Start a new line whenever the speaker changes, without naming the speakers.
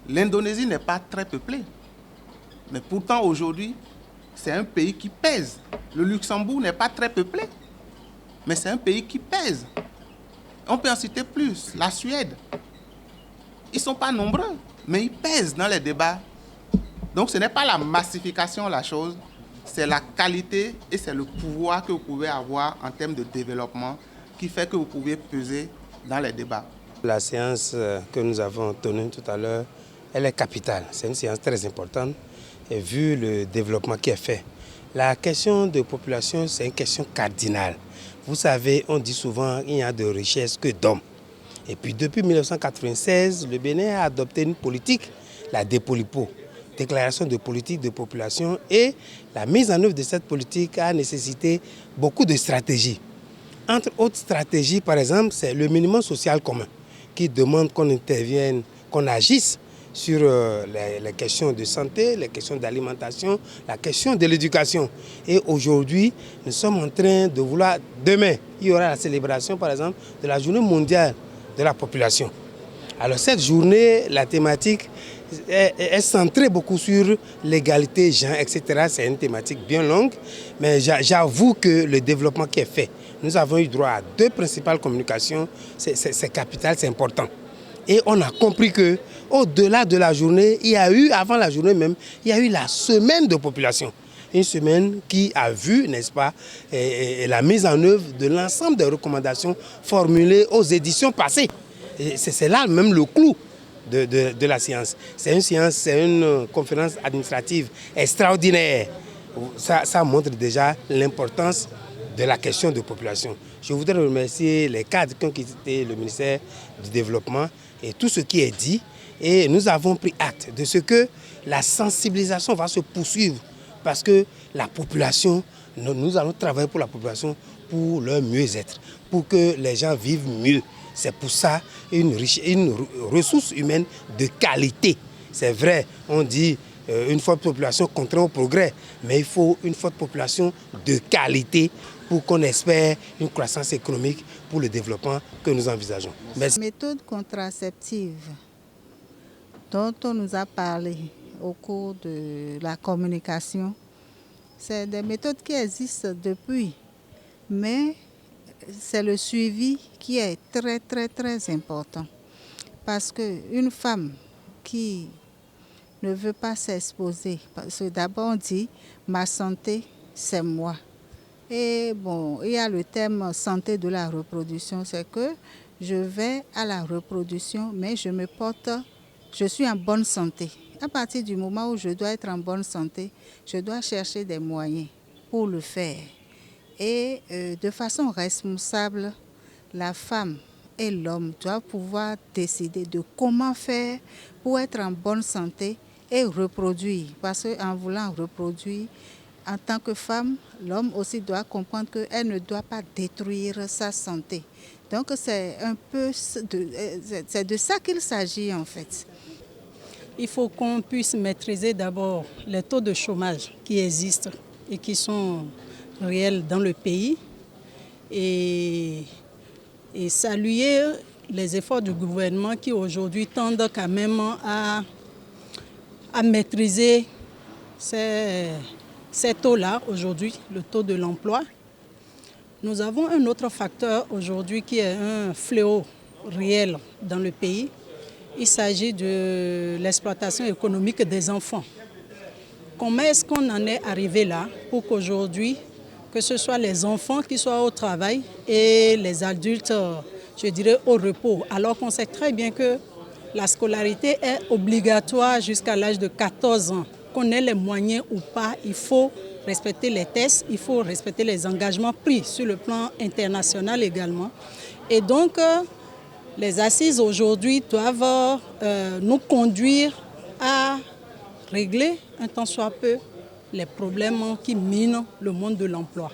L'Indonésie n'est pas très peuplée. Mais pourtant, aujourd'hui, c'est un pays qui pèse. Le Luxembourg n'est pas très peuplé. Mais c'est un pays qui pèse. On peut en citer plus. La Suède. Ils ne sont pas nombreux, mais ils pèsent dans les débats. Donc ce n'est pas la massification la chose, c'est la qualité et c'est le pouvoir que vous pouvez avoir en termes de développement qui fait que vous pouvez peser dans les débats.
La séance que nous avons tenue tout à l'heure, elle est capitale. C'est une séance très importante et vu le développement qui est fait. La question de population, c'est une question cardinale. Vous savez, on dit souvent qu'il n'y a de richesse que d'hommes. Et puis depuis 1996, le Bénin a adopté une politique, la DEPOLIPO, déclaration de politique de population, et la mise en œuvre de cette politique a nécessité beaucoup de stratégies. Entre autres stratégies, par exemple, c'est le minimum social commun qui demande qu'on intervienne, qu'on agisse sur les questions de santé, les questions d'alimentation, la question de l'éducation. Et aujourd'hui, nous sommes en train de vouloir, demain, il y aura la célébration, par exemple, de la journée mondiale de la population. Alors cette journée, la thématique est centrée beaucoup sur l'égalité, genre, etc. C'est une thématique bien longue, mais j'avoue que le développement qui est fait, nous avons eu droit à 2 principales communications, c'est capital, c'est important. Et on a compris qu'au-delà de la journée, il y a eu, avant la journée même, il y a eu la semaine de population. Une semaine qui a vu, n'est-ce pas, la mise en œuvre de l'ensemble des recommandations formulées aux éditions passées. C'est là même le clou de la séance. C'est une séance, c'est une conférence administrative extraordinaire. Ça montre déjà l'importance de la question de population. Je voudrais remercier les cadres qui ont quitté le ministère du Développement et tout ce qui est dit. Et nous avons pris acte de ce que la sensibilisation va se poursuivre. Parce que la population, nous allons travailler pour la population, pour leur mieux-être, pour que les gens vivent mieux. C'est pour ça une ressource humaine de qualité. C'est vrai, on dit une forte population contraint au progrès, mais il faut une forte population de qualité pour qu'on espère une croissance économique pour le développement que nous envisageons.
Merci. Les méthodes contraceptives dont on nous a parlé au cours de la communication, c'est des méthodes qui existent depuis, mais c'est le suivi qui est très important. Parce qu'une femme qui ne veut pas s'exposer, parce que d'abord on dit « ma santé, c'est moi ». Et bon, il y a le thème santé de la reproduction, c'est que je vais à la reproduction, mais je suis en bonne santé. À partir du moment où je dois être en bonne santé, je dois chercher des moyens pour le faire. Et de façon responsable, la femme et l'homme doivent pouvoir décider de comment faire pour être en bonne santé et reproduire. Parce qu'en voulant reproduire, en tant que femme, l'homme aussi doit comprendre qu'elle ne doit pas détruire sa santé. Donc c'est de ça qu'il s'agit en fait.
Il faut qu'on puisse maîtriser d'abord les taux de chômage qui existent et qui sont réels dans le pays et saluer les efforts du gouvernement qui aujourd'hui tendent quand même à maîtriser ces taux-là aujourd'hui, le taux de l'emploi. Nous avons un autre facteur aujourd'hui qui est un fléau réel dans le pays. Il s'agit de l'exploitation économique des enfants. Comment est-ce qu'on en est arrivé là pour qu'aujourd'hui, que ce soit les enfants qui soient au travail et les adultes, je dirais, au repos, alors qu'on sait très bien que la scolarité est obligatoire jusqu'à l'âge de 14 ans. Qu'on ait les moyens ou pas, il faut respecter les tests, il faut respecter les engagements pris sur le plan international également. Et donc, les assises aujourd'hui doivent nous conduire à régler un tant soit peu les problèmes qui minent le monde de l'emploi.